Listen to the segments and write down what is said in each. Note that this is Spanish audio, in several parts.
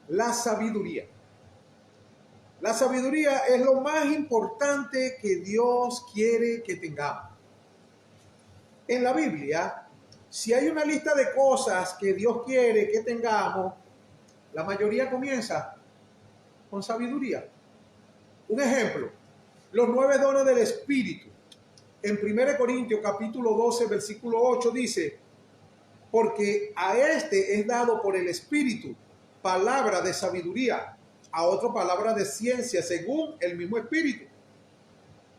La sabiduría. La sabiduría es lo más importante que Dios quiere que tengamos. En la Biblia, si hay una lista de cosas que Dios quiere que tengamos, la mayoría comienza con sabiduría. Un ejemplo, los 9 dones del Espíritu. En 1 Corintios capítulo 12, versículo 8 dice, porque a este es dado por el Espíritu palabra de sabiduría, a otro palabra de ciencia según el mismo Espíritu,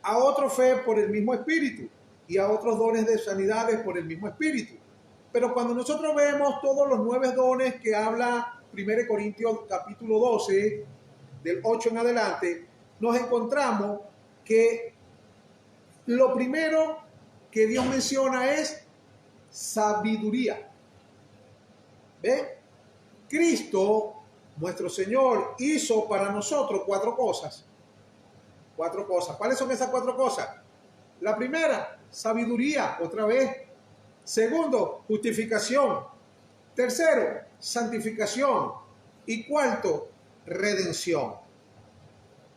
a otro fe por el mismo Espíritu y a otros dones de sanidades por el mismo Espíritu. Pero cuando nosotros vemos todos los 9 dones que habla 1 Corintios capítulo 12, del 8 en adelante, nos encontramos que lo primero que Dios menciona es sabiduría. ¿Ve? Cristo, nuestro Señor, hizo para nosotros 4 cosas. 4 cosas. ¿Cuáles son esas 4 cosas? La primera, sabiduría, otra vez. Segundo, justificación. Tercero, santificación. Y cuarto, redención.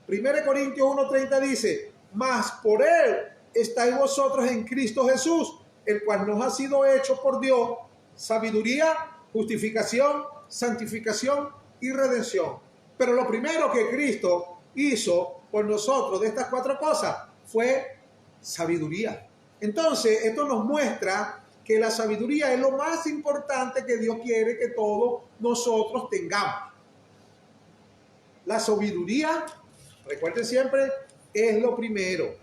1 Corintios 1:30 dice, mas por él estáis vosotros en Cristo Jesús, el cual nos ha sido hecho por Dios sabiduría, justificación, santificación y redención. Pero lo primero que Cristo hizo por nosotros de estas 4 cosas fue sabiduría. Entonces, esto nos muestra que la sabiduría es lo más importante que Dios quiere que todos nosotros tengamos. La sabiduría, recuerden siempre, es lo primero.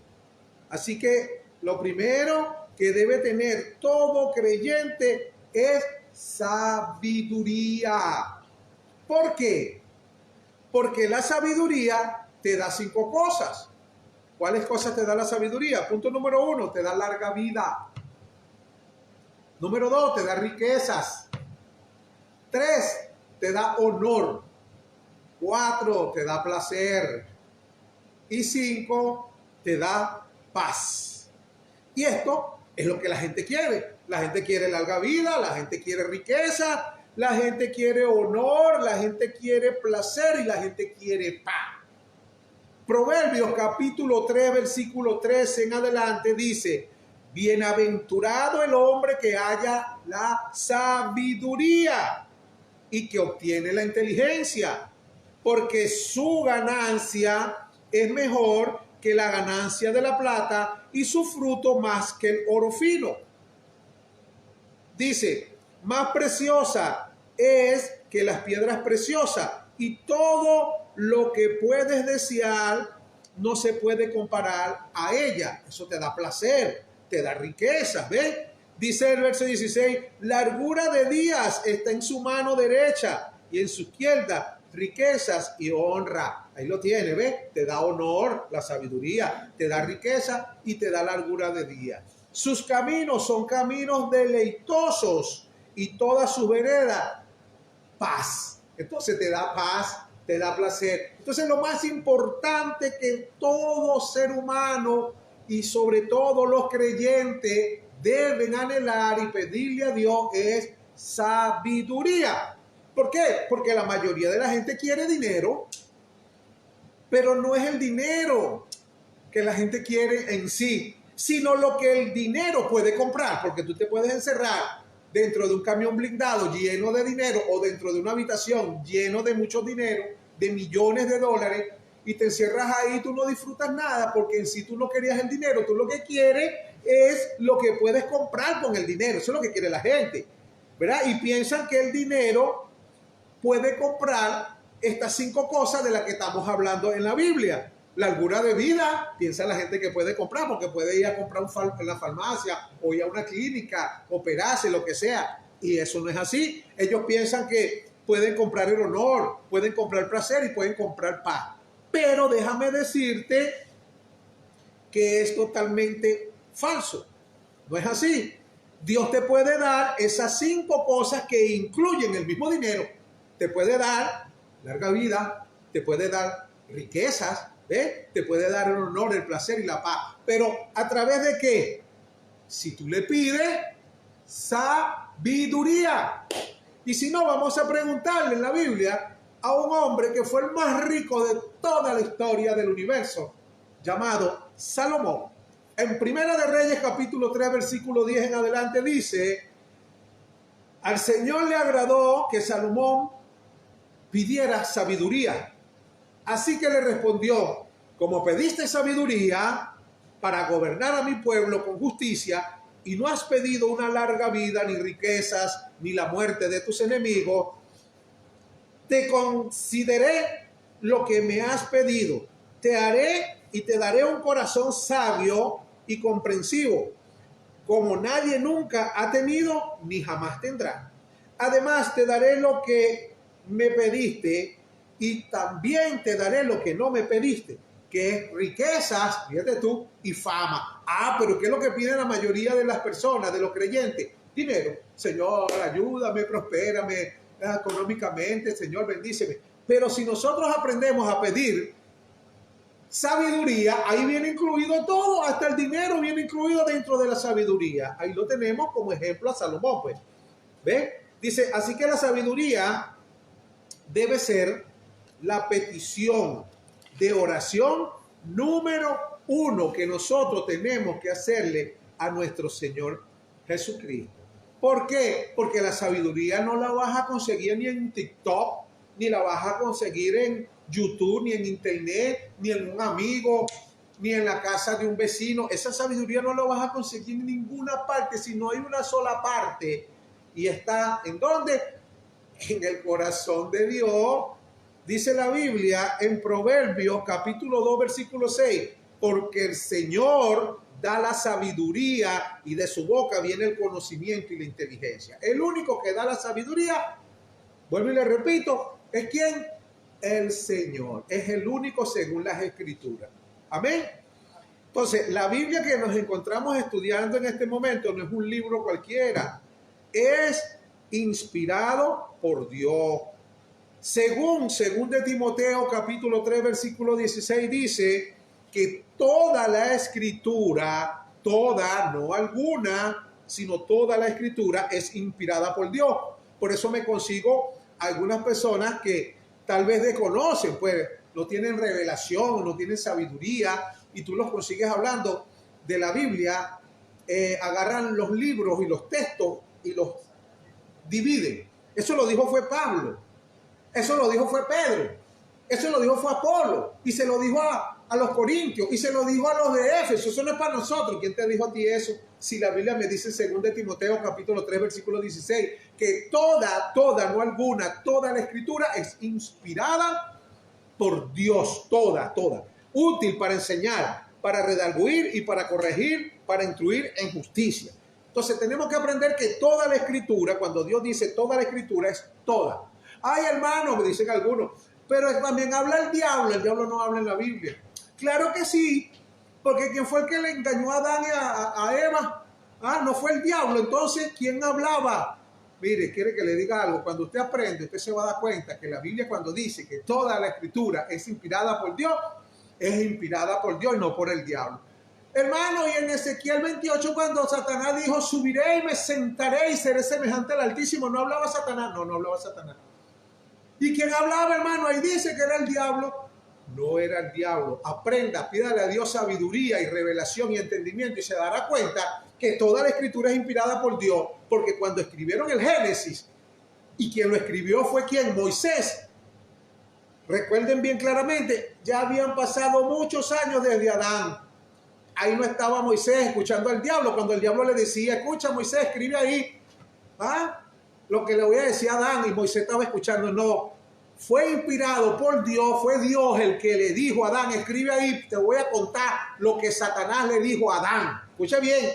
Así que lo primero que debe tener todo creyente es sabiduría. ¿Por qué? Porque la sabiduría te da 5 cosas. ¿Cuáles cosas te da la sabiduría? Punto número 1, te da larga vida. Número 2, te da riquezas. 3, te da honor. 4, te da placer. Y 5, te da paz. Y esto es lo que la gente quiere. La gente quiere larga vida, la gente quiere riqueza, la gente quiere honor, la gente quiere placer y la gente quiere paz. Proverbios capítulo 3, versículo 13 en adelante dice, bienaventurado el hombre que haya la sabiduría y que obtiene la inteligencia, porque su ganancia es mejor que la ganancia de la plata y su fruto más que el oro fino. Dice, más preciosa es que las piedras preciosas y todo lo que puedes desear no se puede comparar a ella. Eso te da placer, te da riqueza, ¿ves? Dice el verso 16, largura de días está en su mano derecha y en su izquierda riquezas y honra. Ahí lo tiene, ¿ves? Te da honor, la sabiduría, te da riqueza y te da largura de días. Sus caminos son caminos deleitosos y todas sus veredas, paz. Entonces te da paz, te da placer. Entonces lo más importante que todo ser humano y sobre todo los creyentes deben anhelar y pedirle a Dios es sabiduría. ¿Por qué? Porque la mayoría de la gente quiere dinero, pero no es el dinero que la gente quiere en sí, sino lo que el dinero puede comprar, porque tú te puedes encerrar dentro de un camión blindado lleno de dinero o dentro de una habitación lleno de mucho dinero, de millones de dólares, y te encierras ahí, tú no disfrutas nada porque en sí tú no querías el dinero, tú lo que quieres es lo que puedes comprar con el dinero, eso es lo que quiere la gente, ¿verdad? Y piensan que el dinero puede comprar estas 5 cosas de las que estamos hablando en la Biblia. Largura de vida, piensa la gente que puede comprar, porque puede ir a comprar en la farmacia o ir a una clínica, operarse, lo que sea. Y eso no es así. Ellos piensan que pueden comprar el honor, pueden comprar placer y pueden comprar paz. Pero déjame decirte que es totalmente falso. No es así. Dios te puede dar esas 5 cosas que incluyen el mismo dinero. Te puede dar larga vida, te puede dar riquezas, ¿ves? Te puede dar el honor, el placer y la paz. Pero ¿a través de qué? Si tú le pides sabiduría. Y si no, vamos a preguntarle en la Biblia a un hombre que fue el más rico de toda la historia del universo, llamado Salomón. En Primera de Reyes, capítulo 3, versículo 10 en adelante, dice: al Señor le agradó que Salomón pidiera sabiduría. Así que le respondió: como pediste sabiduría para gobernar a mi pueblo con justicia, y no has pedido una larga vida, ni riquezas, ni la muerte de tus enemigos, te consideré lo que me has pedido. Te haré y te daré un corazón sabio y comprensivo, como nadie nunca ha tenido ni jamás tendrá. Además, te daré lo que me pediste, y también te daré lo que no me pediste, que es riquezas, fíjate tú, y fama. Pero ¿qué es lo que pide la mayoría de las personas, de los creyentes? Dinero. Señor, ayúdame, prospérame económicamente, Señor, bendíceme. Pero si nosotros aprendemos a pedir sabiduría, ahí viene incluido todo, hasta el dinero viene incluido dentro de la sabiduría. Ahí lo tenemos como ejemplo a Salomón, pues. ¿Ve? Dice, así que la sabiduría debe ser la petición de oración número 1 que nosotros tenemos que hacerle a nuestro Señor Jesucristo. ¿Por qué? Porque la sabiduría no la vas a conseguir ni en TikTok, ni la vas a conseguir en YouTube, ni en internet, ni en un amigo, ni en la casa de un vecino. Esa sabiduría no la vas a conseguir en ninguna parte, sino hay una sola parte. Y está, ¿en dónde? En el corazón de Dios. Dice la Biblia en Proverbios capítulo 2 versículo 6, porque el Señor da la sabiduría y de su boca viene el conocimiento y la inteligencia. El único que da la sabiduría, vuelvo y le repito, ¿es quién? El Señor. Es el único según las Escrituras. Amén. Entonces, la Biblia que nos encontramos estudiando en este momento no es un libro cualquiera. Es inspirado por Dios. Según de Timoteo capítulo 3 versículo 16 dice que toda la escritura, toda, no alguna, sino toda la escritura es inspirada por Dios. Por eso me consigo algunas personas que tal vez desconocen, pues no tienen revelación, no tienen sabiduría, y tú los consigues hablando de la Biblia, agarran los libros y los textos y los dividen. Eso lo dijo fue Pablo. Eso lo dijo fue Pedro, eso lo dijo fue Apolo, y se lo dijo a los corintios, y se lo dijo a los de Éfeso. Eso no es para nosotros. ¿Quién te dijo a ti eso? Si la Biblia me dice en 2 Timoteo capítulo 3 versículo 16, que toda, no alguna, toda la escritura es inspirada por Dios, toda, útil para enseñar, para redarguir y para corregir, para instruir en justicia. Entonces tenemos que aprender que toda la escritura, cuando Dios dice toda la escritura, es toda. Ay, hermano, me dicen algunos, pero también habla el diablo no habla en la Biblia. Claro que sí, porque ¿quién fue el que le engañó a Adán y a Eva? No fue el diablo. Entonces, ¿quién hablaba? Mire, quiere que le diga algo. Cuando usted aprende, usted se va a dar cuenta que la Biblia, cuando dice que toda la escritura es inspirada por Dios, es inspirada por Dios y no por el diablo. Hermano, y en Ezequiel 28, cuando Satanás dijo, subiré y me sentaré y seré semejante al Altísimo, ¿no hablaba Satanás? No hablaba Satanás. ¿Y quién hablaba, hermano? Ahí dice que era el diablo. No era el diablo. Aprenda, pídale a Dios sabiduría y revelación y entendimiento, y se dará cuenta que toda la escritura es inspirada por Dios, porque cuando escribieron el Génesis, y quien lo escribió fue ¿quién? Moisés. Recuerden bien claramente, ya habían pasado muchos años desde Adán. Ahí no estaba Moisés escuchando al diablo, cuando el diablo le decía, escucha Moisés, escribe ahí. Lo que le voy a decir a Adán, y Moisés estaba escuchando. No, fue inspirado por Dios, fue Dios el que le dijo a Adán, escribe ahí, te voy a contar lo que Satanás le dijo a Adán. Escucha bien,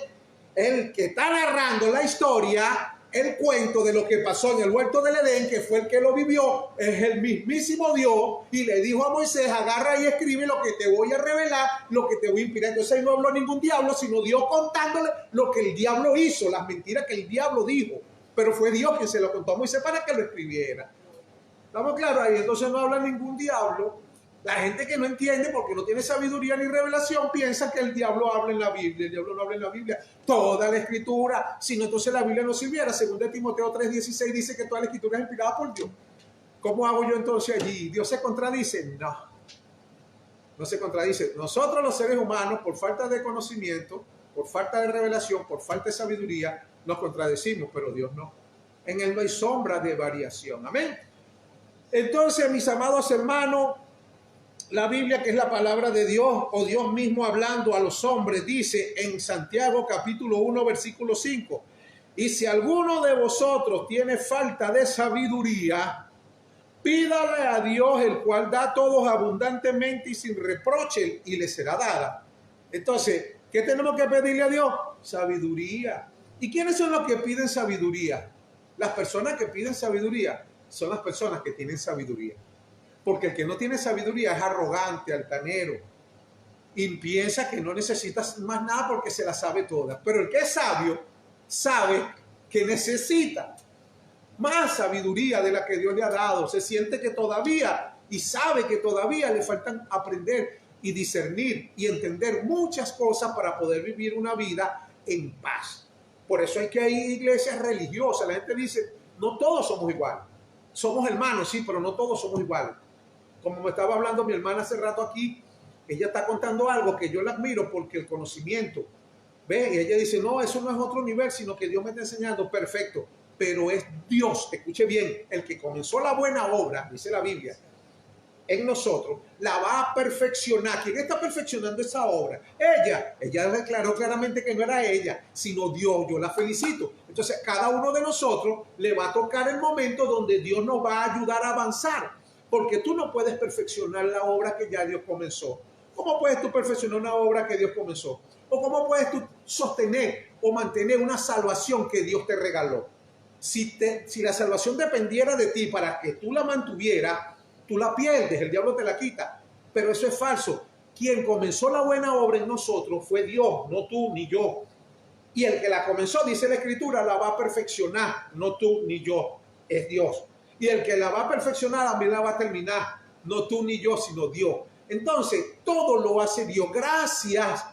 el que está narrando la historia, el cuento de lo que pasó en el huerto del Edén, que fue el que lo vivió, es el mismísimo Dios, y le dijo a Moisés, agarra y escribe lo que te voy a revelar, lo que te voy a inspirar. Entonces ahí no habló ningún diablo, sino Dios contándole lo que el diablo hizo, las mentiras que el diablo dijo. Pero fue Dios quien se lo contó a Moisés para que lo escribiera. ¿Estamos claros ahí? Entonces no habla ningún diablo. La gente que no entiende, porque no tiene sabiduría ni revelación, piensa que el diablo habla en la Biblia. El diablo no habla en la Biblia. Toda la escritura, si no, entonces la Biblia no sirviera. Según de Timoteo 3:16 dice que toda la escritura es inspirada por Dios. ¿Cómo hago yo entonces allí? ¿Dios se contradice? No, no se contradice. Nosotros los seres humanos, por falta de conocimiento, por falta de revelación, por falta de sabiduría, nos contradecimos, pero Dios no. En Él no hay sombra de variación. Amén. Entonces, mis amados hermanos, la Biblia, que es la palabra de Dios, o Dios mismo hablando a los hombres, dice en Santiago capítulo 1, versículo 5, y si alguno de vosotros tiene falta de sabiduría, pídale a Dios, el cual da a todos abundantemente y sin reproche, y le será dada. Entonces, ¿qué tenemos que pedirle a Dios? Sabiduría. ¿Y quiénes son los que piden sabiduría? Las personas que piden sabiduría son las personas que tienen sabiduría. Porque el que no tiene sabiduría es arrogante, altanero, y piensa que no necesita más nada porque se la sabe toda. Pero el que es sabio sabe que necesita más sabiduría de la que Dios le ha dado. Se siente que todavía, y sabe que todavía le faltan aprender y discernir y entender muchas cosas para poder vivir una vida en paz. Por eso hay que ir a iglesias religiosas. La gente dice, no todos somos iguales. Somos hermanos, sí, pero no todos somos iguales. Como me estaba hablando mi hermana hace rato aquí, ella está contando algo que yo la admiro porque el conocimiento, ve, y ella dice, no, eso no es otro nivel, sino que Dios me está enseñando, perfecto, pero es Dios, escuche bien, el que comenzó la buena obra, dice la Biblia, en nosotros, la va a perfeccionar. ¿Quién está perfeccionando esa obra? Ella declaró claramente que no era ella, sino Dios. Yo la felicito. Entonces, cada uno de nosotros le va a tocar el momento donde Dios nos va a ayudar a avanzar, porque tú no puedes perfeccionar la obra que ya Dios comenzó. ¿Cómo puedes tú perfeccionar una obra que Dios comenzó? ¿O cómo puedes tú sostener o mantener una salvación que Dios te regaló? Si la salvación dependiera de ti para que tú la mantuvieras, tú la pierdes, el diablo te la quita. Pero eso es falso. Quien comenzó la buena obra en nosotros fue Dios, no tú ni yo. Y el que la comenzó, dice la Escritura, la va a perfeccionar, no tú ni yo, es Dios. Y el que la va a perfeccionar también la va a terminar, no tú ni yo, sino Dios. Entonces, todo lo hace Dios. Gracias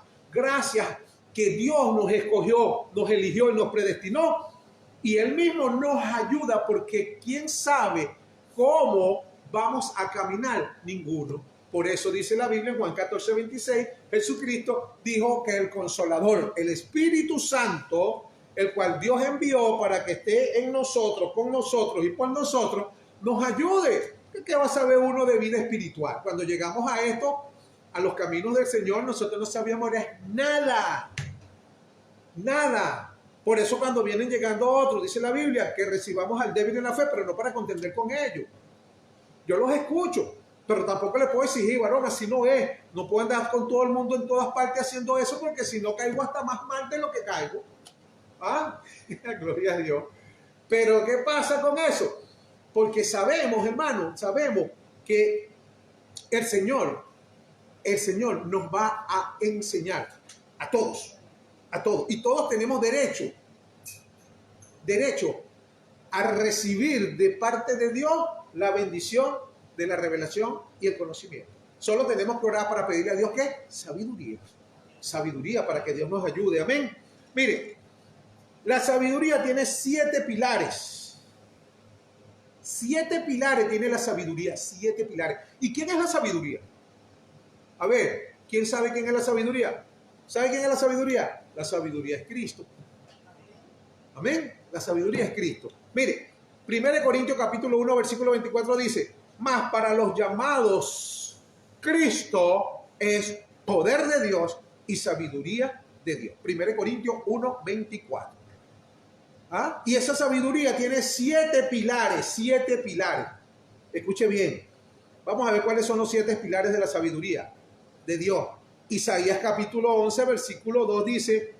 que Dios nos escogió, nos eligió y nos predestinó. Y Él mismo nos ayuda, porque ¿quién sabe cómo vamos a caminar? Ninguno. Por eso dice la Biblia en Juan 14, 26, Jesucristo dijo que el Consolador, el Espíritu Santo, el cual Dios envió para que esté en nosotros, con nosotros y por nosotros, nos ayude. ¿Qué va a saber uno de vida espiritual? Cuando llegamos a esto, a los caminos del Señor, nosotros no sabíamos nada. Nada. Por eso cuando vienen llegando otros, dice la Biblia, que recibamos al débil en la fe, pero no para contender con ellos. Yo los escucho, pero tampoco le puedo exigir, varón, así no es. No puedo andar con todo el mundo en todas partes haciendo eso, porque si no caigo hasta más mal de lo que caigo. ¿Ah? Gloria a Dios. Pero ¿qué pasa con eso? Porque sabemos, hermano, sabemos que el Señor nos va a enseñar a todos. Y todos tenemos derecho a recibir de parte de Dios la bendición de la revelación y el conocimiento. Solo tenemos que orar para pedirle a Dios ¿qué? Sabiduría para que Dios nos ayude. Amén. Mire, la sabiduría tiene 7 pilares. 7 pilares tiene la sabiduría, 7 pilares. ¿Y quién es la sabiduría? A ver, ¿quién sabe quién es la sabiduría? ¿Sabe quién es la sabiduría? La sabiduría es Cristo. Amén. La sabiduría es Cristo. Mire, 1 Corintios capítulo 1, versículo 24 dice, mas para los llamados, Cristo es poder de Dios y sabiduría de Dios. 1 Corintios 1, 24. ¿Ah? Y esa sabiduría tiene 7 pilares, 7 pilares. Escuche bien. Vamos a ver cuáles son los 7 pilares de la sabiduría de Dios. Isaías capítulo 11, versículo 2 dice,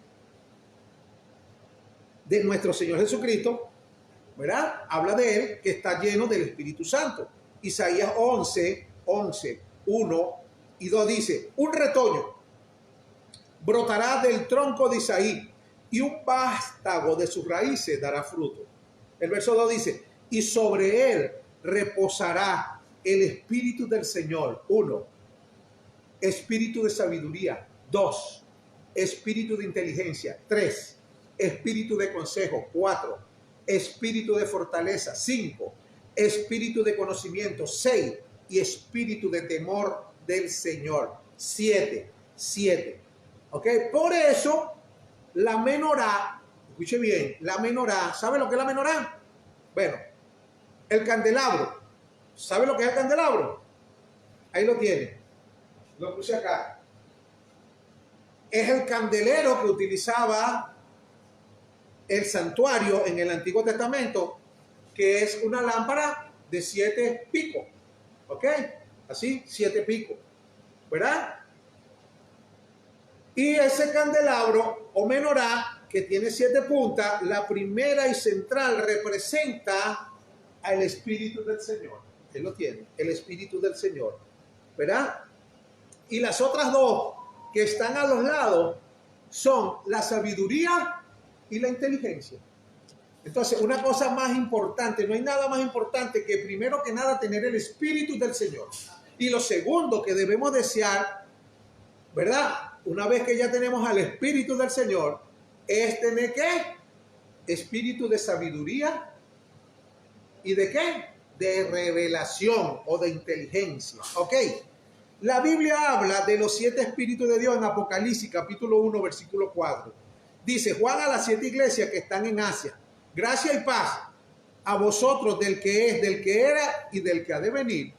de nuestro Señor Jesucristo, ¿verdad? Habla de Él, que está lleno del Espíritu Santo. Isaías 11, 1 y 2 dice, un retoño brotará del tronco de Isaí, y un vástago de sus raíces dará fruto. El verso 2 dice, y sobre él reposará el Espíritu del Señor. 1, espíritu de sabiduría. 2, espíritu de inteligencia. 3, espíritu de consejo. 4, espíritu de fortaleza. 5, espíritu de conocimiento, 6, y espíritu de temor del Señor, 7. ¿Ok? Por eso, la menorá, escuche bien, la menorá, ¿sabe lo que es la menorá? Bueno, el candelabro, ¿sabe lo que es el candelabro? Ahí lo tiene, lo puse acá. Es el candelero que utilizaba el santuario en el Antiguo Testamento, que es una lámpara de 7 picos, ¿ok? Así, 7 picos, ¿verdad? Y ese candelabro o menorá que tiene 7 puntas, la primera y central representa al Espíritu del Señor. Él lo tiene, el Espíritu del Señor, ¿verdad? Y las otras 2 que están a los lados son la sabiduría y la inteligencia. Entonces, una cosa más importante, no hay nada más importante que primero que nada tener el Espíritu del Señor. Y lo segundo que debemos desear, ¿verdad? Una vez que ya tenemos al Espíritu del Señor, es tener ¿qué? Espíritu de sabiduría y ¿de qué? De revelación o de inteligencia. ¿Ok? La Biblia habla de los 7 espíritus de Dios en Apocalipsis capítulo 1 versículo 4. Dice: Juan a las 7 iglesias que están en Asia, gracia y paz a vosotros del que es, del que era y del que ha de venir,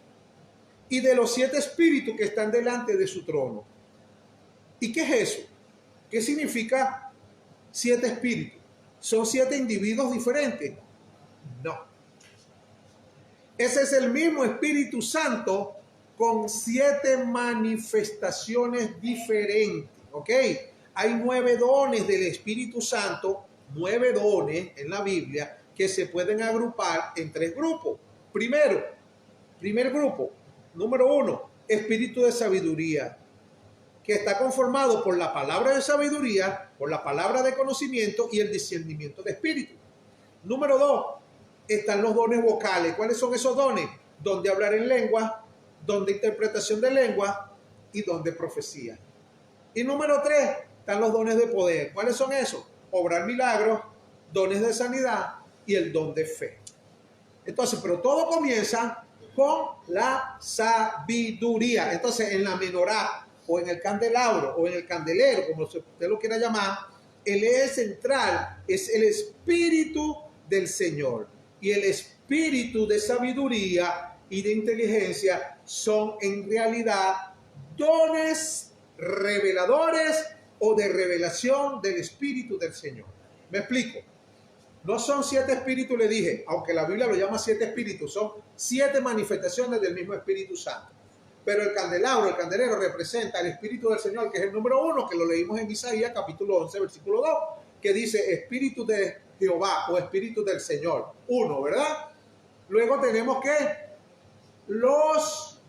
y de los 7 espíritus que están delante de su trono. ¿Y qué es eso? ¿Qué significa 7 espíritus? ¿Son 7 individuos diferentes? No. Ese es el mismo Espíritu Santo con 7 manifestaciones diferentes. ¿Ok? Hay 9 dones del Espíritu Santo, 9 dones en la Biblia que se pueden agrupar en 3 grupos. Primer grupo, número 1, espíritu de sabiduría, que está conformado por la palabra de sabiduría, por la palabra de conocimiento y el discernimiento de espíritu. Número 2, están los dones vocales. ¿Cuáles son esos dones? Don de hablar en lengua, don de interpretación de lengua y don de profecía. Y número 3, están los dones de poder. ¿Cuáles son esos? Obrar milagros, dones de sanidad y el don de fe. Entonces, pero todo comienza con la sabiduría. Entonces, en la menorá o en el candelabro o en el candelero, como usted lo quiera llamar, el eje central es el Espíritu del Señor. Y el espíritu de sabiduría y de inteligencia son en realidad dones reveladores o de revelación del Espíritu del Señor. ¿Me explico? No son 7 espíritus, le dije, aunque la Biblia lo llama 7 espíritus, son 7 manifestaciones del mismo Espíritu Santo. Pero el candelabro, el candelero representa el Espíritu del Señor, que es el número 1, que lo leímos en Isaías capítulo 11, versículo 2, que dice Espíritu de Jehová o Espíritu del Señor. 1, ¿verdad? Luego tenemos que los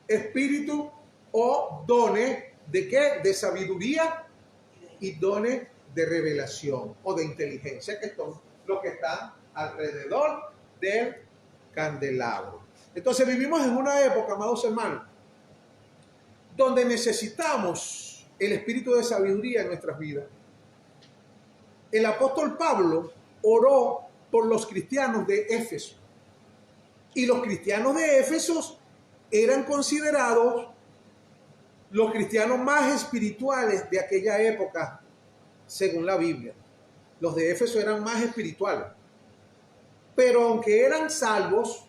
espíritus o dones de ¿qué? De sabiduría y dones de revelación o de inteligencia, que son los que están alrededor del candelabro. Entonces vivimos en una época, amados hermanos, donde necesitamos el espíritu de sabiduría en nuestras vidas. El apóstol Pablo oró por los cristianos de Éfeso. Y los cristianos de Éfeso eran considerados los cristianos más espirituales de aquella época, según la Biblia. Los de Éfeso eran más espirituales. Pero aunque eran salvos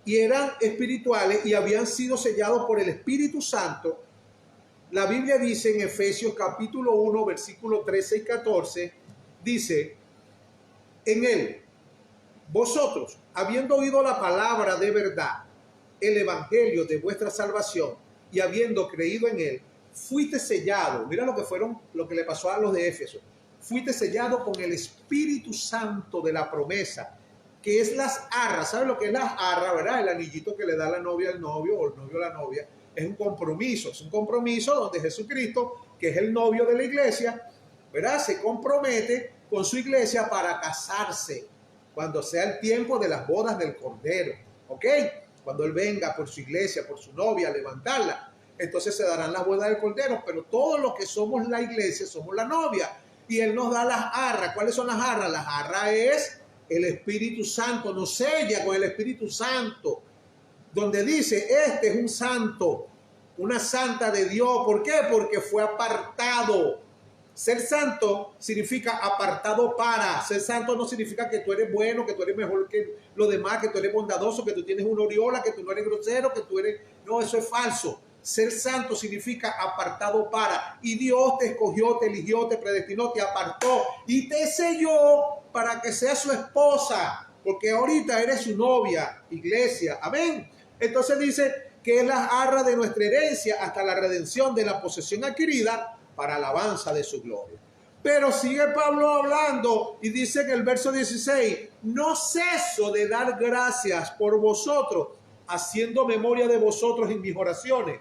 y eran espirituales y habían sido sellados por el Espíritu Santo, la Biblia dice en Efesios capítulo 1, versículos 13 y 14, dice: en él, vosotros, habiendo oído la palabra de verdad, el evangelio de vuestra salvación, y habiendo creído en él, fuiste sellado. Mira lo que le pasó a los de Éfeso. Fuiste sellado con el Espíritu Santo de la promesa, que es las arras. ¿Sabes lo que es las arras, verdad? El anillito que le da la novia al novio o el novio a la novia. Es un compromiso donde Jesucristo, que es el novio de la iglesia, ¿verdad? Se compromete con su iglesia para casarse cuando sea el tiempo de las bodas del Cordero, ¿ok? Cuando Él venga por su iglesia, por su novia, a levantarla, entonces se darán las bodas del Cordero, pero todos los que somos la iglesia somos la novia, y Él nos da las arras. ¿Cuáles son las arras? Las arras es el Espíritu Santo, nos sella con el Espíritu Santo, donde dice, este es un santo, una santa de Dios. ¿Por qué? Porque fue apartado. Ser santo significa apartado para. Ser santo no significa que tú eres bueno, que tú eres mejor que los demás, que tú eres bondadoso, que tú tienes una aureola, que tú no eres grosero, que tú eres... No, eso es falso. Ser santo significa apartado para. Y Dios te escogió, te eligió, te predestinó, te apartó y te selló para que seas su esposa. Porque ahorita eres su novia, iglesia. Amén. Entonces dice que es la arra de nuestra herencia hasta la redención de la posesión adquirida para alabanza de su gloria. Pero sigue Pablo hablando y dice en el verso 16, no ceso de dar gracias por vosotros, haciendo memoria de vosotros en mis oraciones,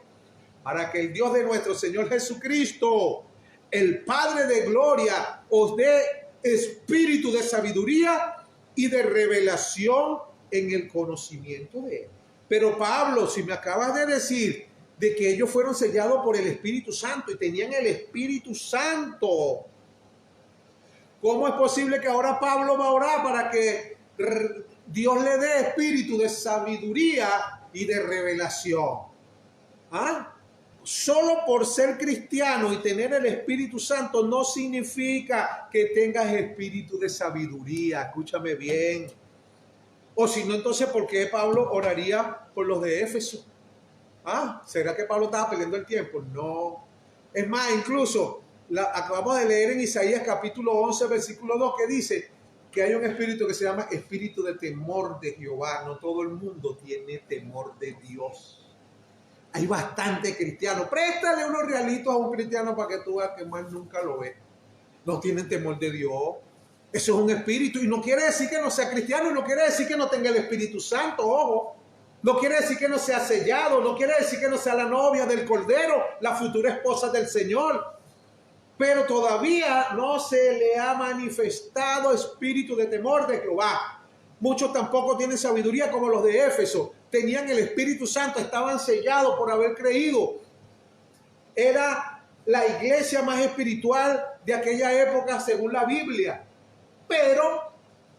para que el Dios de nuestro Señor Jesucristo, el Padre de gloria, os dé espíritu de sabiduría y de revelación en el conocimiento de Él. Pero Pablo, si me acabas de decir de que ellos fueron sellados por el Espíritu Santo y tenían el Espíritu Santo, ¿cómo es posible que ahora Pablo va a orar para que Dios le dé espíritu de sabiduría y de revelación? ¿Ah? Solo por ser cristiano y tener el Espíritu Santo no significa que tengas espíritu de sabiduría. Escúchame bien. O si no, entonces, ¿por qué Pablo oraría por los de Éfeso? ¿Ah? ¿Será que Pablo estaba perdiendo el tiempo? No. Es más, incluso acabamos de leer en Isaías capítulo 11, versículo 2, que dice que hay un espíritu que se llama espíritu de temor de Jehová. No todo el mundo tiene temor de Dios. Hay bastante cristianos. Préstale unos realitos a un cristiano para que tú veas que más nunca lo ve. No tienen temor de Dios. Eso es un espíritu. Y no quiere decir que no sea cristiano. Y no quiere decir que no tenga el Espíritu Santo. Ojo. No quiere decir que no sea sellado. No quiere decir que no sea la novia del Cordero, la futura esposa del Señor. Pero todavía no se le ha manifestado espíritu de temor de Jehová. Muchos tampoco tienen sabiduría como los de Éfeso. Tenían el Espíritu Santo, estaban sellados por haber creído. Era la iglesia más espiritual de aquella época según la Biblia. Pero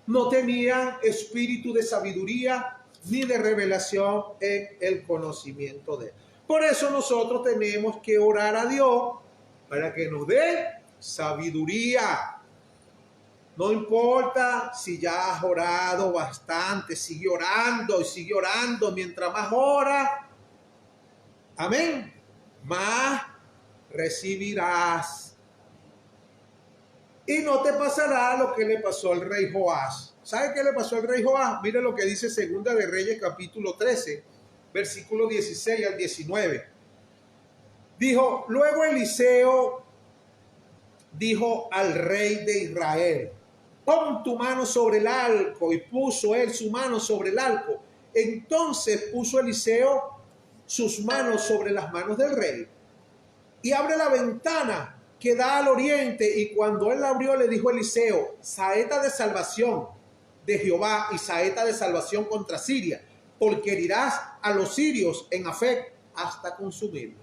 no tenían espíritu de sabiduría ni de revelación en el conocimiento de Él. Por eso nosotros tenemos que orar a Dios para que nos dé sabiduría. No importa si ya has orado bastante, sigue orando y sigue orando. Mientras más ora, amén, más recibirás. Y no te pasará lo que le pasó al rey Joás. ¿Sabe qué le pasó al rey Joás? Mire lo que dice Segunda de Reyes capítulo 13, versículo 16 al 19. Dijo, luego Eliseo dijo al rey de Israel, pon tu mano sobre el arco, y puso él su mano sobre el arco. Entonces puso Eliseo sus manos sobre las manos del rey y abre la ventana que da al oriente. Y cuando él la abrió, le dijo Eliseo, saeta de salvación de Jehová y saeta de salvación contra Siria, porque herirás a los sirios en Afec hasta consumirlos.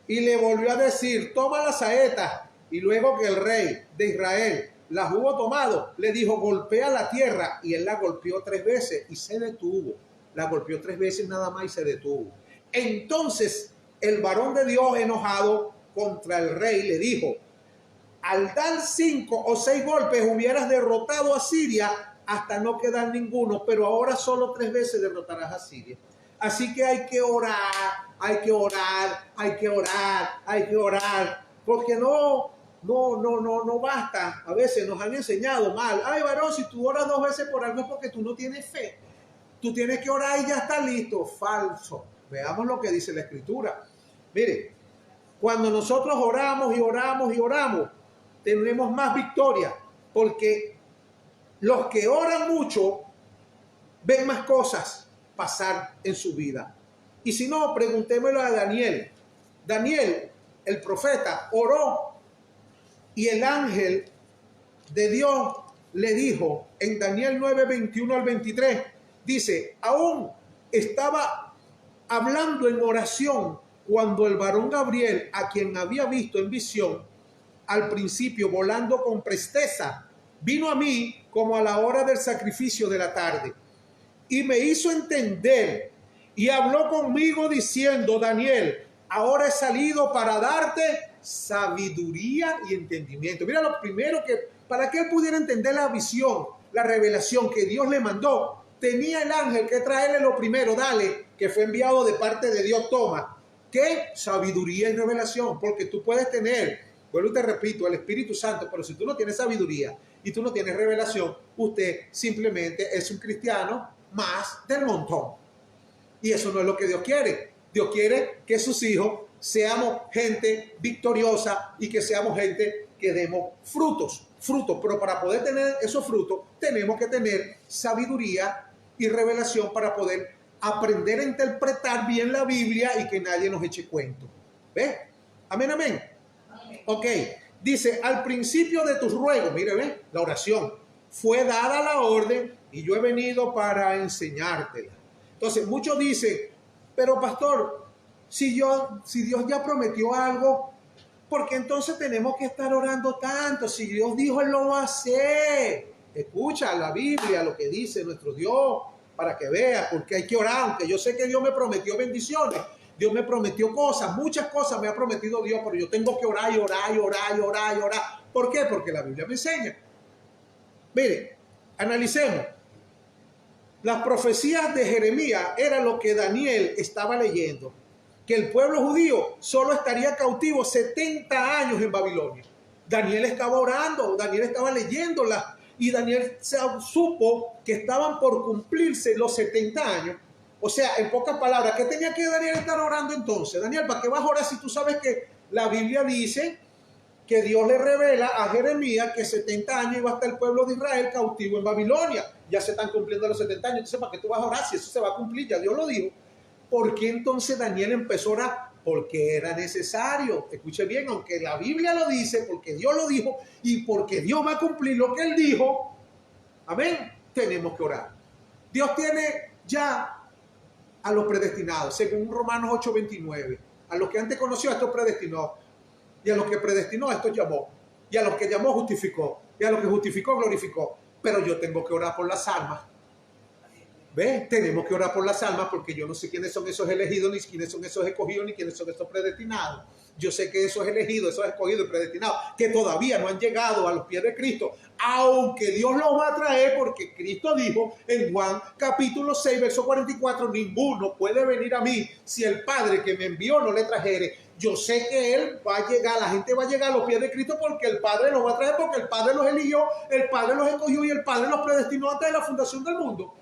Y le volvió a decir, toma la saeta. Y luego que el rey de Israel las hubo tomado, le dijo, golpea la tierra. Y él la golpeó 3 veces y se detuvo. La golpeó 3 veces nada más y se detuvo. Entonces el varón de Dios, enojado contra el rey, le dijo, al dar 5 o 6 golpes hubieras derrotado a Siria hasta no quedar ninguno, pero ahora solo 3 veces derrotarás a Siria. Así que hay que orar, hay que orar, hay que orar, hay que orar, porque no basta. A veces nos han enseñado mal. Ay, varón, si tú oras 2 veces por algo es porque tú no tienes fe. Tú tienes que orar y ya está listo. Falso. Veamos lo que dice la Escritura. Mire, cuando nosotros oramos y oramos y oramos, tenemos más victoria, porque los que oran mucho ven más cosas pasar en su vida. Y si no, preguntémoslo a Daniel. Daniel, el profeta, oró y el ángel de Dios le dijo en Daniel 9, 21 al 23, dice, aún estaba hablando en oración cuando el varón Gabriel, a quien había visto en visión al principio volando con presteza, vino a mí como a la hora del sacrificio de la tarde y me hizo entender y habló conmigo diciendo: Daniel, ahora he salido para darte sabiduría y entendimiento. Mira, lo primero que, para que él pudiera entender la visión, la revelación que Dios le mandó, tenía el ángel que traerle lo primero, dale, que fue enviado de parte de Dios. Toma, ¿qué? Sabiduría y revelación, porque tú puedes tener, vuelvo y te repito, el Espíritu Santo, pero si tú no tienes sabiduría y tú no tienes revelación, usted simplemente es un cristiano más del montón. Y eso no es lo que Dios quiere. Dios quiere que sus hijos seamos gente victoriosa y que seamos gente que demos frutos. Pero para poder tener esos frutos tenemos que tener sabiduría y revelación para poder aprender a interpretar bien la Biblia y que nadie nos eche cuento. ¿Ves? Amén, amén. Ok, dice: al principio de tus ruegos, mire, ve, la oración, fue dada la orden y yo he venido para enseñártela. Entonces, muchos dicen: pero pastor, si Dios ya prometió algo, ¿por qué entonces tenemos que estar orando tanto? Si Dios dijo, Él lo va a hacer. Escucha la Biblia, lo que dice nuestro Dios, para que veas, porque hay que orar, aunque yo sé que Dios me prometió bendiciones. Dios me prometió cosas, muchas cosas me ha prometido Dios, pero yo tengo que orar y orar y orar y orar y orar. ¿Por qué? Porque la Biblia me enseña. Mire, analicemos. Las profecías de Jeremías era lo que Daniel estaba leyendo, que el pueblo judío solo estaría cautivo 70 años en Babilonia. Daniel estaba orando, Daniel estaba leyéndolas y Daniel supo que estaban por cumplirse los 70 años. O sea, en pocas palabras, ¿qué tenía que Daniel estar orando entonces? Daniel, ¿para qué vas a orar si tú sabes que la Biblia dice que Dios le revela a Jeremías que 70 años iba a estar el pueblo de Israel cautivo en Babilonia? Ya se están cumpliendo los 70 años, entonces ¿para qué tú vas a orar si eso se va a cumplir? Ya Dios lo dijo. ¿Por qué entonces Daniel empezó a orar? Porque era necesario. Escuche bien, aunque la Biblia lo dice, porque Dios lo dijo y porque Dios va a cumplir lo que Él dijo, amén, tenemos que orar. Dios tiene ya a los predestinados, según Romanos 8:29. A los que antes conoció, a estos predestinó. Y a los que predestinó, a estos llamó. Y a los que llamó, justificó. Y a los que justificó, glorificó. Pero yo tengo que orar por las almas. ¿Ves? Tenemos que orar por las almas, porque yo no sé quiénes son esos elegidos, ni quiénes son esos escogidos, ni quiénes son esos predestinados. Yo sé que esos elegidos, esos escogidos y predestinados, que todavía no han llegado a los pies de Cristo, aunque Dios los va a traer, porque Cristo dijo en Juan capítulo 6, verso 44, ninguno puede venir a mí si el Padre que me envió no le trajere. Yo sé que Él va a llegar, la gente va a llegar a los pies de Cristo porque el Padre los va a traer, porque el Padre los eligió, el Padre los escogió y el Padre los predestinó antes de la fundación del mundo.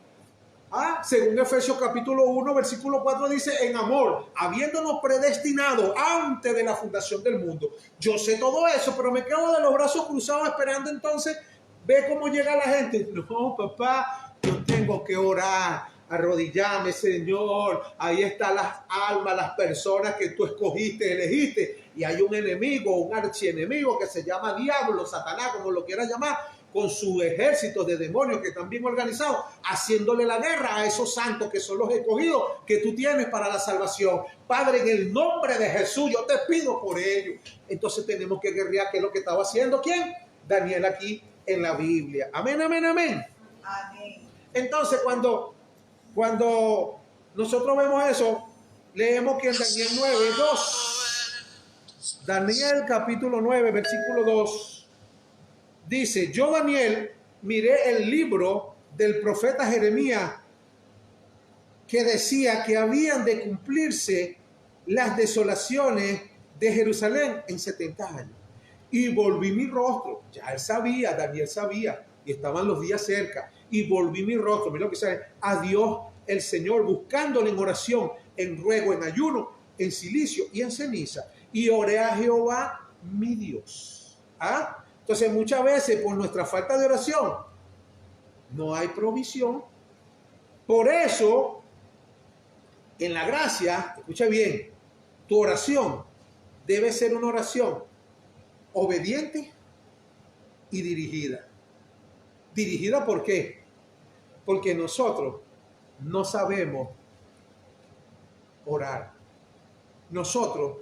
Según Efesios capítulo 1, versículo 4 dice: en amor, habiéndonos predestinado antes de la fundación del mundo. Yo sé todo eso, pero me quedo de los brazos cruzados esperando entonces ver cómo llega la gente. No, papá, yo tengo que orar, arrodillarme, Señor. Ahí están las almas, las personas que tú escogiste, elegiste. Y hay un enemigo, un archienemigo que se llama diablo, Satanás, como lo quieras llamar, con su ejército de demonios que están bien organizados, haciéndole la guerra a esos santos que son los escogidos que tú tienes para la salvación. Padre, en el nombre de Jesús, yo te pido por ellos. Entonces tenemos que guerrear, que es lo que estaba haciendo, ¿quién? Daniel aquí en la Biblia. Amén, amén, amén. Amén. Entonces, cuando nosotros vemos eso, leemos que en Daniel 9:2, Daniel capítulo 9, versículo 2, dice: yo, Daniel, miré el libro del profeta Jeremías que decía que habían de cumplirse las desolaciones de Jerusalén en 70 años. Y volví mi rostro, ya él sabía, Daniel sabía, y estaban los días cerca, y volví mi rostro, mira lo que dice, a Dios el Señor, buscándole en oración, en ruego, en ayuno, en silicio y en ceniza, y oré a Jehová mi Dios. Entonces muchas veces por nuestra falta de oración no hay provisión. Por eso, en la gracia, escucha bien, tu oración debe ser una oración obediente y dirigida. ¿Dirigida por qué? Porque nosotros no sabemos orar. Nosotros,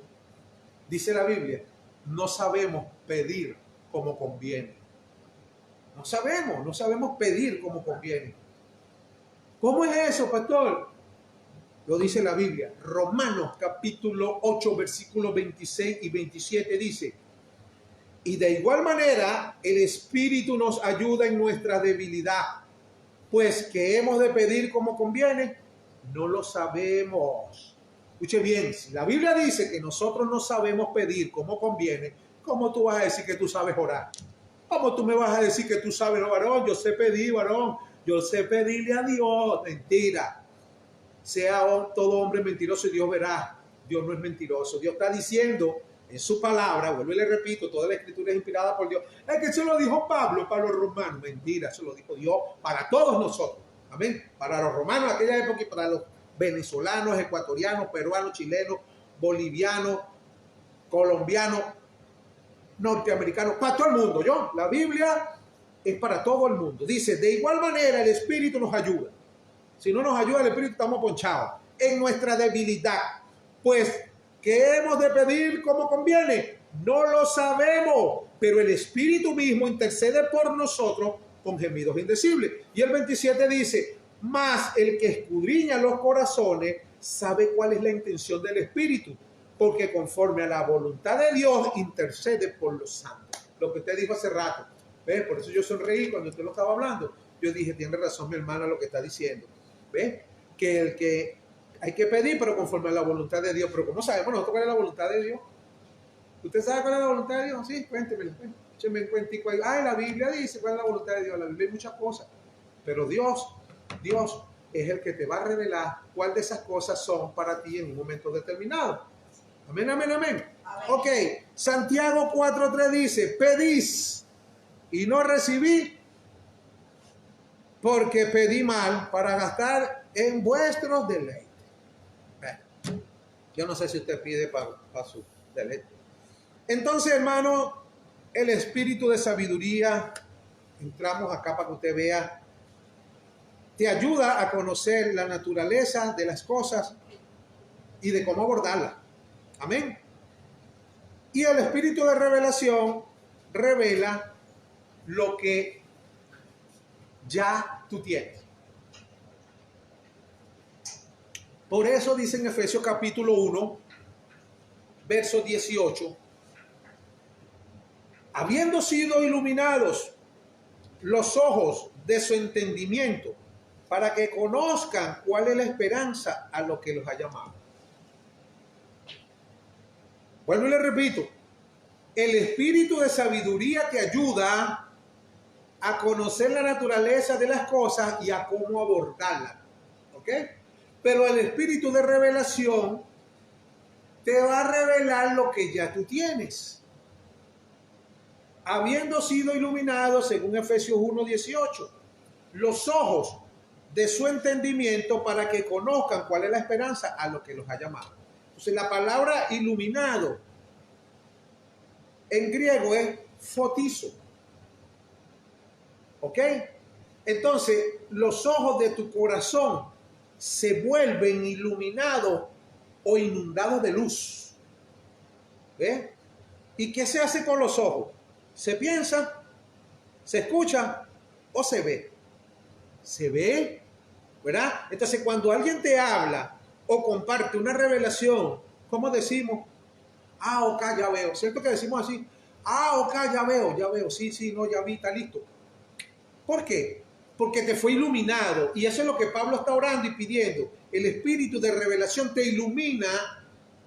dice la Biblia, no sabemos pedir como conviene. No sabemos pedir como conviene. ¿Cómo es eso, pastor? Lo dice la Biblia. Romanos capítulo 8, versículos 26 y 27 dice: y de igual manera el Espíritu nos ayuda en nuestra debilidad, pues que hemos de pedir como conviene, no lo sabemos. Escuche bien, si la Biblia dice que nosotros no sabemos pedir como conviene, ¿cómo tú vas a decir que tú sabes orar? ¿Cómo tú me vas a decir que tú sabes, varón? Yo sé pedir, varón. Yo sé pedirle a Dios. Mentira. Sea todo hombre mentiroso y Dios verá. Dios no es mentiroso. Dios está diciendo en su palabra, vuelvo y le repito, toda la escritura es inspirada por Dios. Es que eso lo dijo Pablo para los romanos. Mentira, eso lo dijo Dios para todos nosotros. Amén. Para los romanos de aquella época y para los venezolanos, ecuatorianos, peruanos, chilenos, bolivianos, colombianos, norteamericanos, para todo el mundo. La Biblia es para todo el mundo. Dice, de igual manera el Espíritu nos ayuda. Si no nos ayuda el Espíritu, estamos ponchados en nuestra debilidad. Pues, ¿qué hemos de pedir como conviene? No lo sabemos, pero el Espíritu mismo intercede por nosotros con gemidos indecibles. Y el 27 dice, mas el que escudriña los corazones sabe cuál es la intención del Espíritu, porque conforme a la voluntad de Dios intercede por los santos. Lo que usted dijo hace rato. ¿Ves? Por eso yo sonreí cuando usted lo estaba hablando. Yo dije, tiene razón mi hermana lo que está diciendo. ¿Ves? Que el que hay que pedir, pero conforme a la voluntad de Dios. Pero ¿cómo sabemos nosotros cuál es la voluntad de Dios? ¿Usted sabe cuál es la voluntad de Dios? Sí, cuéntemelo. Écheme un cuentico ahí. La Biblia dice cuál es la voluntad de Dios. La Biblia hay muchas cosas. Pero Dios es el que te va a revelar cuál de esas cosas son para ti en un momento determinado. Amén, amén, amén. Ok, Santiago 4:3 dice, pedís y no recibí, porque pedí mal para gastar en vuestros deleites. Yo no sé si usted pide para su deleite. Entonces, hermano, el espíritu de sabiduría, entramos acá para que usted vea, te ayuda a conocer la naturaleza de las cosas y de cómo abordarlas. Amén. Y el espíritu de revelación revela lo que ya tú tienes. Por eso dice en Efesios capítulo 1, verso 18, habiendo sido iluminados los ojos de su entendimiento, para que conozcan cuál es la esperanza a lo que los ha llamado. Vuelvo y le repito, el espíritu de sabiduría te ayuda a conocer la naturaleza de las cosas y a cómo abordarlas. ¿Ok? Pero el espíritu de revelación te va a revelar lo que ya tú tienes. Habiendo sido iluminados, según Efesios 1:18, los ojos de su entendimiento para que conozcan cuál es la esperanza a lo que los ha llamado. Entonces la palabra iluminado en griego es fotizo. ¿Ok? Entonces los ojos de tu corazón se vuelven iluminados o inundados de luz. ¿Ves? ¿Y qué se hace con los ojos? ¿Se piensa? ¿Se escucha? ¿O se ve? Se ve, ¿verdad? Entonces cuando alguien te habla o comparte una revelación, ¿cómo decimos? Ok, ya veo. ¿Cierto que decimos así? Ok, ya veo. Sí, no, ya vi, está listo. ¿Por qué? Porque te fue iluminado. Y eso es lo que Pablo está orando y pidiendo. El espíritu de revelación te ilumina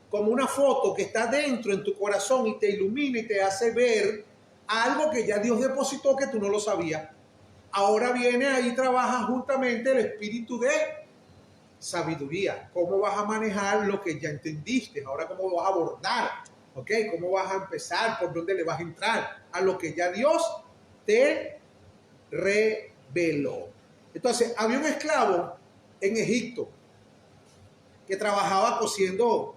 como una foto que está dentro en tu corazón y te ilumina y te hace ver algo que ya Dios depositó que tú no lo sabías. Ahora viene ahí, trabaja juntamente el espíritu de sabiduría. ¿Cómo vas a manejar lo que ya entendiste? Ahora, ¿cómo vas a abordar? ¿Ok? ¿Cómo vas a empezar? ¿Por dónde le vas a entrar? A lo que ya Dios te reveló. Entonces, había un esclavo en Egipto que trabajaba cosiendo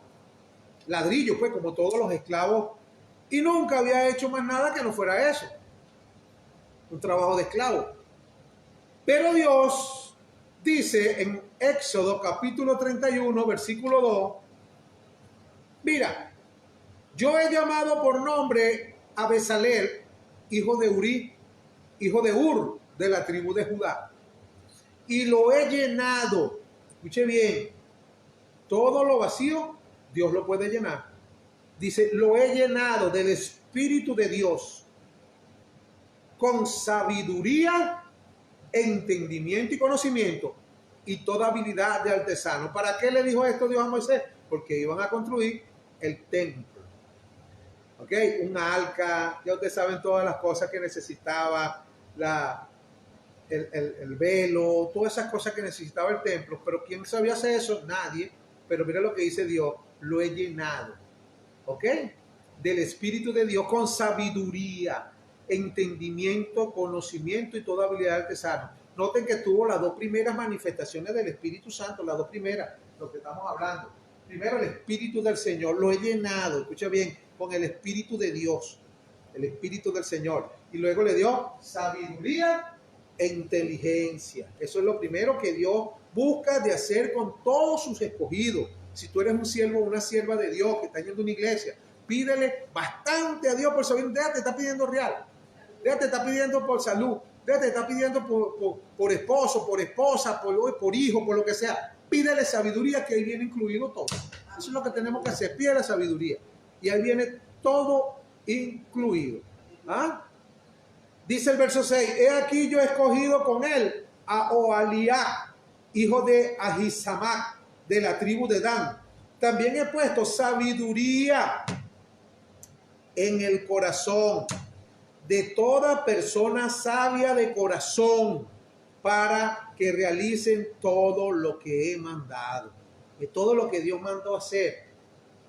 ladrillos, pues, como todos los esclavos, y nunca había hecho más nada que no fuera eso. Un trabajo de esclavo. Pero Dios dice en Éxodo capítulo 31, versículo 2, mira, yo he llamado por nombre a Bezalel, hijo de Uri, hijo de Ur, de la tribu de Judá. Y lo he llenado. Escuche bien, todo lo vacío, Dios lo puede llenar. Dice, lo he llenado del Espíritu de Dios, con sabiduría, entendimiento y conocimiento, y toda habilidad de artesano. ¿Para qué le dijo esto Dios a Moisés? Porque iban a construir el templo. ¿Ok? Una arca, ya ustedes saben todas las cosas que necesitaba, el velo, todas esas cosas que necesitaba el templo. Pero ¿quién sabía hacer eso? Nadie. Pero mira lo que dice Dios, lo he llenado. ¿Ok? Del Espíritu de Dios con sabiduría, entendimiento, conocimiento y toda habilidad de artesano. Noten que tuvo las dos primeras manifestaciones del Espíritu Santo, las dos primeras, lo que estamos hablando. Primero, el Espíritu del Señor, lo he llenado, escucha bien, con el Espíritu de Dios, el Espíritu del Señor. Y luego le dio sabiduría e inteligencia. Eso es lo primero que Dios busca de hacer con todos sus escogidos. Si tú eres un siervo o una sierva de Dios que está yendo a una iglesia, pídele bastante a Dios por saber. Déjate, está pidiendo real. Déjate, está pidiendo por salud. Déjate, está pidiendo por esposo, por esposa, por hijo, por lo que sea. Pídele sabiduría, que ahí viene incluido todo. Eso es lo que tenemos que hacer. Pídele sabiduría. Y ahí viene todo incluido. ¿Ah? Dice el verso 6. He aquí yo he escogido con él a Oholiab, hijo de Ahisamac, de la tribu de Dan. También he puesto sabiduría en el corazón de toda persona sabia de corazón, para que realicen todo lo que he mandado. De todo lo que Dios mandó hacer.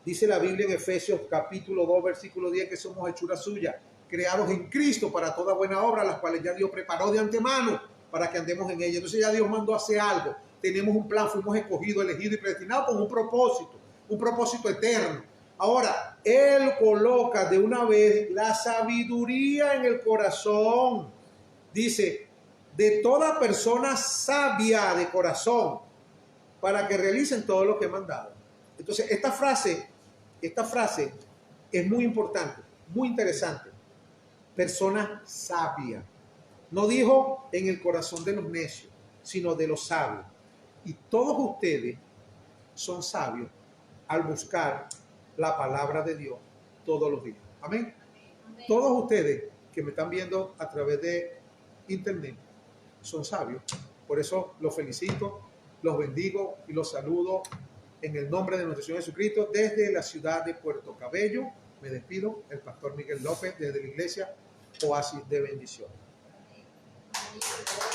Dice la Biblia en Efesios capítulo 2, versículo 10, que somos hechura suya, creados en Cristo para toda buena obra, las cuales ya Dios preparó de antemano para que andemos en ella. Entonces ya Dios mandó hacer algo. Tenemos un plan, fuimos escogidos, elegidos y predestinados con un propósito eterno. Ahora, Él coloca de una vez la sabiduría en el corazón. Dice, de toda persona sabia de corazón, para que realicen todo lo que he mandado. Entonces, esta frase es muy importante, muy interesante. Persona sabia. No dijo en el corazón de los necios, sino de los sabios. Y todos ustedes son sabios al buscar la palabra de Dios todos los días. Amén. Amén. Todos ustedes que me están viendo a través de internet son sabios. Por eso los felicito, los bendigo y los saludo en el nombre de nuestro Señor Jesucristo. Desde la ciudad de Puerto Cabello me despido, el pastor Miguel López, desde la iglesia Oasis de Bendición. Amén.